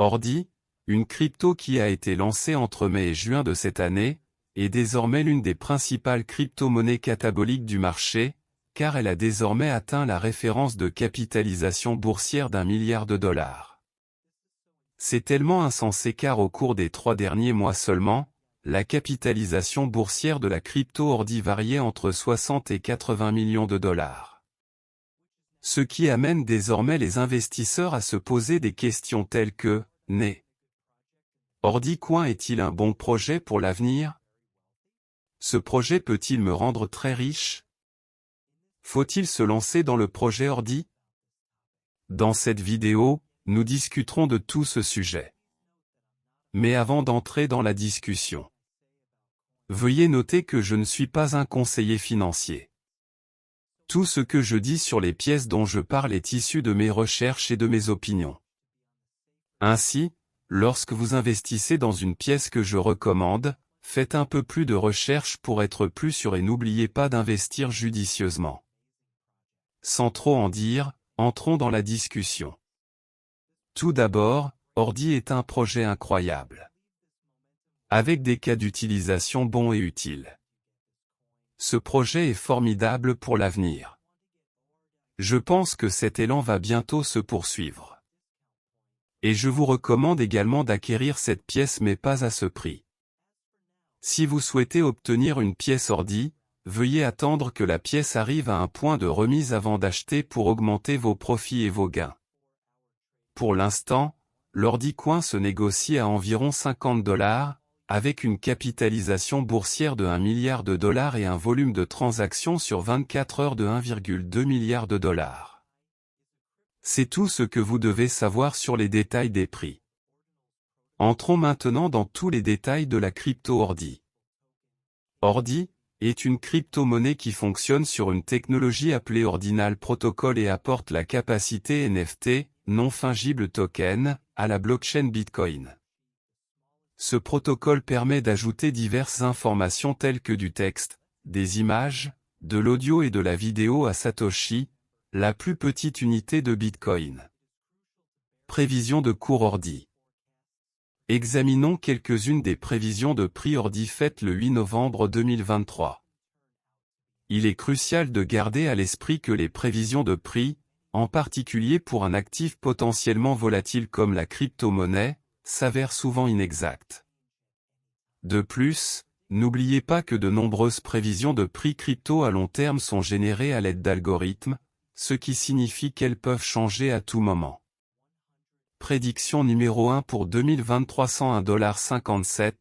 Ordi, une crypto qui a été lancée entre mai et juin de cette année, est désormais l'une des principales crypto-monnaies cataboliques du marché, car elle a désormais atteint la référence de capitalisation boursière d'1 milliard de dollars. C'est tellement insensé car au cours des 3 derniers mois seulement, la capitalisation boursière de la crypto Ordi variait entre 60 et 80 millions de dollars. Ce qui amène désormais les investisseurs à se poser des questions telles que, Ordi Coin est-il un bon projet pour l'avenir? Ce projet peut-il me rendre très riche? Faut-il se lancer dans le projet Ordi? Dans cette vidéo, nous discuterons de tout ce sujet. Mais avant d'entrer dans la discussion, veuillez noter que je ne suis pas un conseiller financier. Tout ce que je dis sur les pièces dont je parle est issu de mes recherches et de mes opinions. Ainsi, lorsque vous investissez dans une pièce que je recommande, faites un peu plus de recherche pour être plus sûr et n'oubliez pas d'investir judicieusement. Sans trop en dire, entrons dans la discussion. Tout d'abord, Ordi est un projet incroyable, avec des cas d'utilisation bons et utiles. Ce projet est formidable pour l'avenir. Je pense que cet élan va bientôt se poursuivre. Et je vous recommande également d'acquérir cette pièce mais pas à ce prix. Si vous souhaitez obtenir une pièce Ordi, veuillez attendre que la pièce arrive à un point de remise avant d'acheter pour augmenter vos profits et vos gains. Pour l'instant, l'Ordi Coin se négocie à environ 50 $, avec une capitalisation boursière de 1 milliard de dollars et un volume de transactions sur 24 heures de 1,2 milliard de dollars. C'est tout ce que vous devez savoir sur les détails des prix. Entrons maintenant dans tous les détails de la crypto Ordi. Ordi est une crypto-monnaie qui fonctionne sur une technologie appelée Ordinal Protocol et apporte la capacité NFT, non-fungible token, à la blockchain Bitcoin. Ce protocole permet d'ajouter diverses informations telles que du texte, des images, de l'audio et de la vidéo à Satoshi, la plus petite unité de Bitcoin. Prévision de cours Ordi. Examinons quelques-unes des prévisions de prix Ordi faites le 8 novembre 2023. Il est crucial de garder à l'esprit que les prévisions de prix, en particulier pour un actif potentiellement volatile comme la crypto-monnaie, s'avèrent souvent inexactes. De plus, n'oubliez pas que de nombreuses prévisions de prix crypto à long terme sont générées à l'aide d'algorithmes, ce qui signifie qu'elles peuvent changer à tout moment. Prédiction numéro 1 pour 2023 $101,57,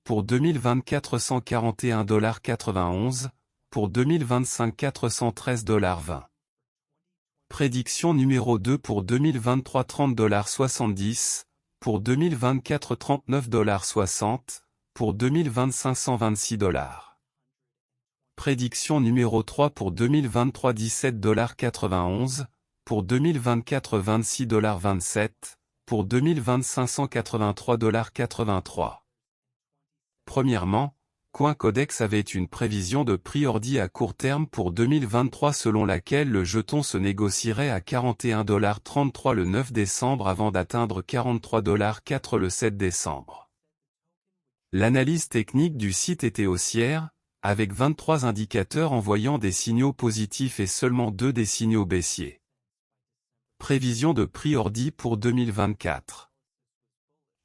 pour 2024 $141,91, pour 2025 $413,20. Prédiction numéro 2 pour 2023 $30,70, pour 2024 $39,60, pour 2025 $126. Prédiction numéro 3 pour 2023 $17,91, pour 2024 $26,27, pour 2025 $183,83. Premièrement, CoinCodex avait une prévision de prix Ordi à court terme pour 2023 selon laquelle le jeton se négocierait à $41,33 le 9 décembre avant d'atteindre $43,04 le 7 décembre. L'analyse technique du site était haussière, avec 23 indicateurs envoyant des signaux positifs et seulement 2 des signaux baissiers. Prévision de prix Ordi pour 2024.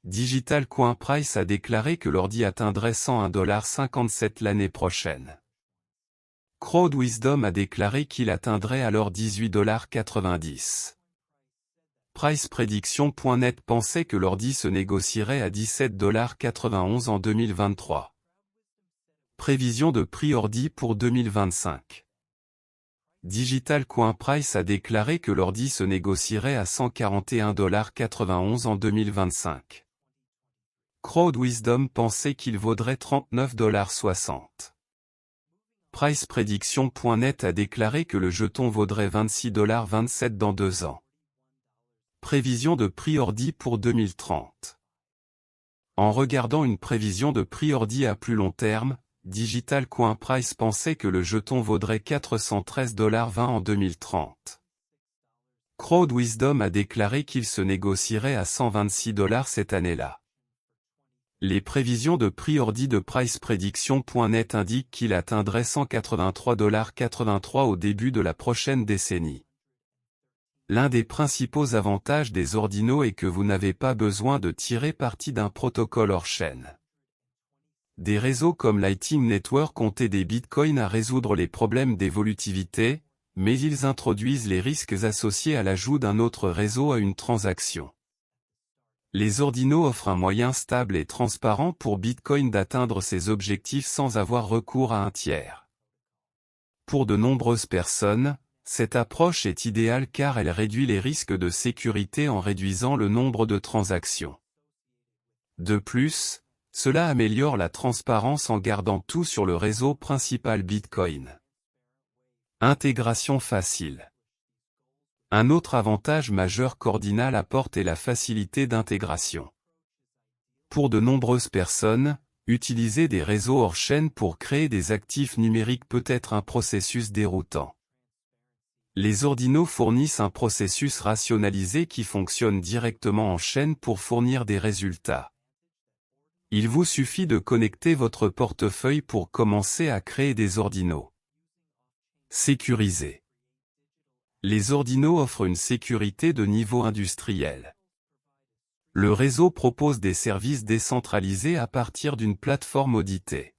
Digital Coin Price a déclaré que l'Ordi atteindrait $101,57 l'année prochaine. Crowd Wisdom a déclaré qu'il atteindrait alors $18,90. PricePrediction.net pensait que l'Ordi se négocierait à $17,91 en 2023. Prévision de prix Ordi pour 2025. Digital Coin Price a déclaré que l'Ordi se négocierait à $141,91 en 2025. Crowd Wisdom pensait qu'il vaudrait $39,60. PricePrediction.net a déclaré que le jeton vaudrait $26,27 dans 2 ans. Prévision de prix Ordi pour 2030. En regardant une prévision de prix Ordi à plus long terme, Digital Coin Price pensait que le jeton vaudrait $413,20 en 2030. Crowd Wisdom a déclaré qu'il se négocierait à $126 cette année-là. Les prévisions de prix ordi de PricePrediction.net indiquent qu'il atteindrait $183,83 au début de la prochaine décennie. L'un des principaux avantages des ordinaux est que vous n'avez pas besoin de tirer parti d'un protocole hors chaîne. Des réseaux comme Lightning Network ont aidé Bitcoin à résoudre les problèmes d'évolutivité, mais ils introduisent les risques associés à l'ajout d'un autre réseau à une transaction. Les ordinaux offrent un moyen stable et transparent pour Bitcoin d'atteindre ses objectifs sans avoir recours à un tiers. Pour de nombreuses personnes, cette approche est idéale car elle réduit les risques de sécurité en réduisant le nombre de transactions. De plus, cela améliore la transparence en gardant tout sur le réseau principal Bitcoin. Intégration facile. Un autre avantage majeur qu'Ordinal apporte est la facilité d'intégration. Pour de nombreuses personnes, utiliser des réseaux hors chaîne pour créer des actifs numériques peut être un processus déroutant. Les ordinaux fournissent un processus rationalisé qui fonctionne directement en chaîne pour fournir des résultats. Il vous suffit de connecter votre portefeuille pour commencer à créer des ordinaux. Sécurisé. Les ordinaux offrent une sécurité de niveau industriel. Le réseau propose des services décentralisés à partir d'une plateforme auditée.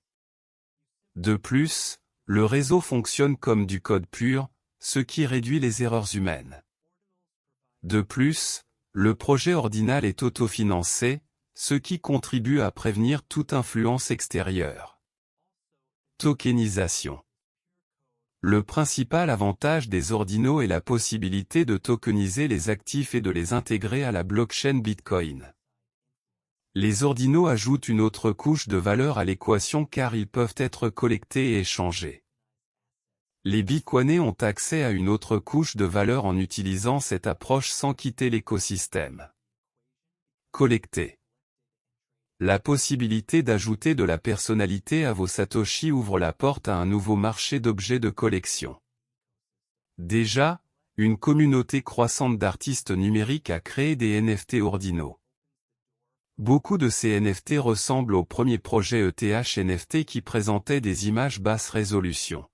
De plus, le réseau fonctionne comme du code pur, ce qui réduit les erreurs humaines. De plus, le projet Ordinal est autofinancé, ce qui contribue à prévenir toute influence extérieure. Tokenisation. Le principal avantage des ordinaux est la possibilité de tokeniser les actifs et de les intégrer à la blockchain Bitcoin. Les ordinaux ajoutent une autre couche de valeur à l'équation car ils peuvent être collectés et échangés. Les bitcoinés ont accès à une autre couche de valeur en utilisant cette approche sans quitter l'écosystème. Collecter. La possibilité d'ajouter de la personnalité à vos Satoshi ouvre la porte à un nouveau marché d'objets de collection. Déjà, une communauté croissante d'artistes numériques a créé des NFT ordinaux. Beaucoup de ces NFT ressemblent au premier projet ETH NFT qui présentait des images basse résolution.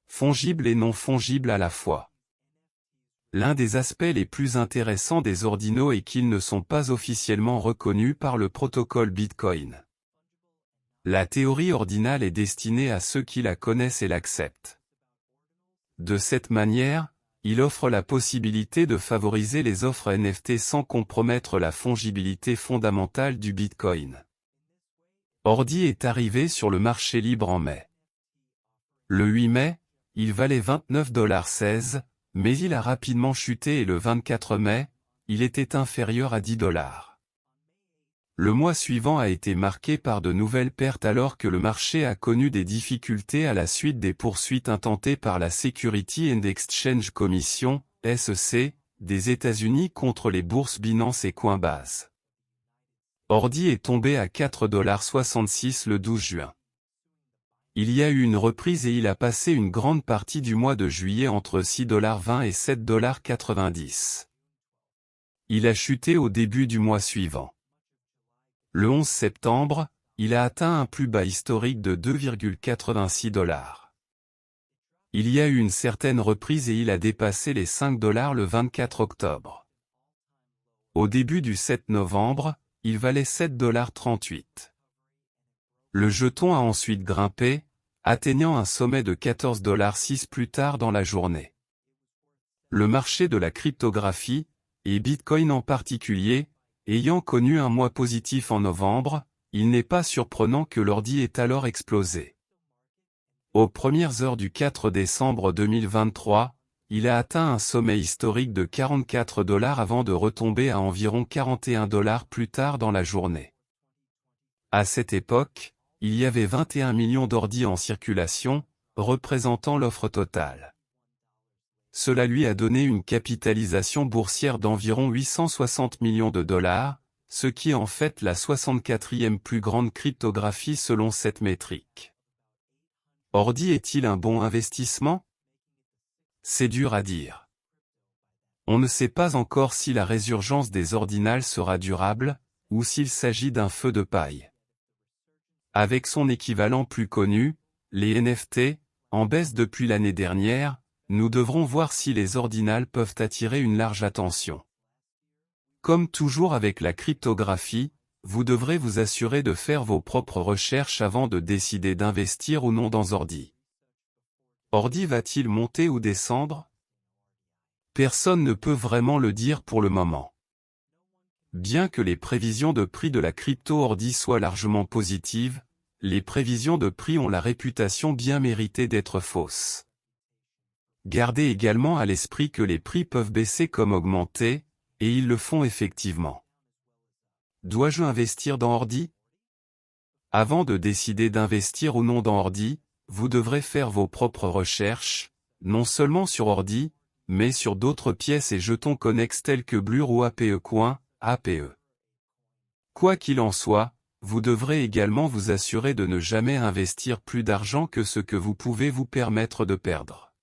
Fongibles et non fongibles à la fois. L'un des aspects les plus intéressants des ordinaux est qu'ils ne sont pas officiellement reconnus par le protocole Bitcoin. La théorie ordinale est destinée à ceux qui la connaissent et l'acceptent. De cette manière, il offre la possibilité de favoriser les offres NFT sans compromettre la fongibilité fondamentale du Bitcoin. Ordi est arrivé sur le marché libre en mai. Le 8 mai, il valait $29,16, mais il a rapidement chuté et le 24 mai, il était inférieur à $10. Le mois suivant a été marqué par de nouvelles pertes alors que le marché a connu des difficultés à la suite des poursuites intentées par la Security and Exchange Commission, SEC, des États-Unis contre les bourses Binance et Coinbase. Ordi est tombé à $4,66 le 12 juin. Il y a eu une reprise et il a passé une grande partie du mois de juillet entre $6,20 et $7,90. Il a chuté au début du mois suivant. Le 11 septembre, il a atteint un plus bas historique de $2,86. Il y a eu une certaine reprise et il a dépassé les $5 le 24 octobre. Au début du 7 novembre, il valait $7,38. Le jeton a ensuite grimpé, atteignant un sommet de $14,06 plus tard dans la journée. Le marché de la cryptographie, et Bitcoin en particulier, ayant connu un mois positif en novembre, il n'est pas surprenant que l'ordi ait alors explosé. Aux premières heures du 4 décembre 2023, il a atteint un sommet historique de $44 avant de retomber à environ $41 plus tard dans la journée. À cette époque, il y avait 21 millions d'ordis en circulation, représentant l'offre totale. Cela lui a donné une capitalisation boursière d'environ $860 millions, ce qui est en fait la 64e plus grande cryptographie selon cette métrique. Ordi est-il un bon investissement? C'est dur à dire. On ne sait pas encore si la résurgence des ordinals sera durable, ou s'il s'agit d'un feu de paille. Avec son équivalent plus connu, les NFT, en baisse depuis l'année dernière, nous devrons voir si les ordinals peuvent attirer une large attention. Comme toujours avec la cryptographie, vous devrez vous assurer de faire vos propres recherches avant de décider d'investir ou non dans Ordi. Ordi va-t-il monter ou descendre? Personne ne peut vraiment le dire pour le moment. Bien que les prévisions de prix de la crypto Ordi soient largement positives, les prévisions de prix ont la réputation bien méritée d'être fausses. Gardez également à l'esprit que les prix peuvent baisser comme augmenter, et ils le font effectivement. Dois-je investir dans Ordi? Avant de décider d'investir ou non dans Ordi, vous devrez faire vos propres recherches, non seulement sur Ordi, mais sur d'autres pièces et jetons connexes tels que Blur ou APE Coin, APE. Quoi qu'il en soit, vous devrez également vous assurer de ne jamais investir plus d'argent que ce que vous pouvez vous permettre de perdre.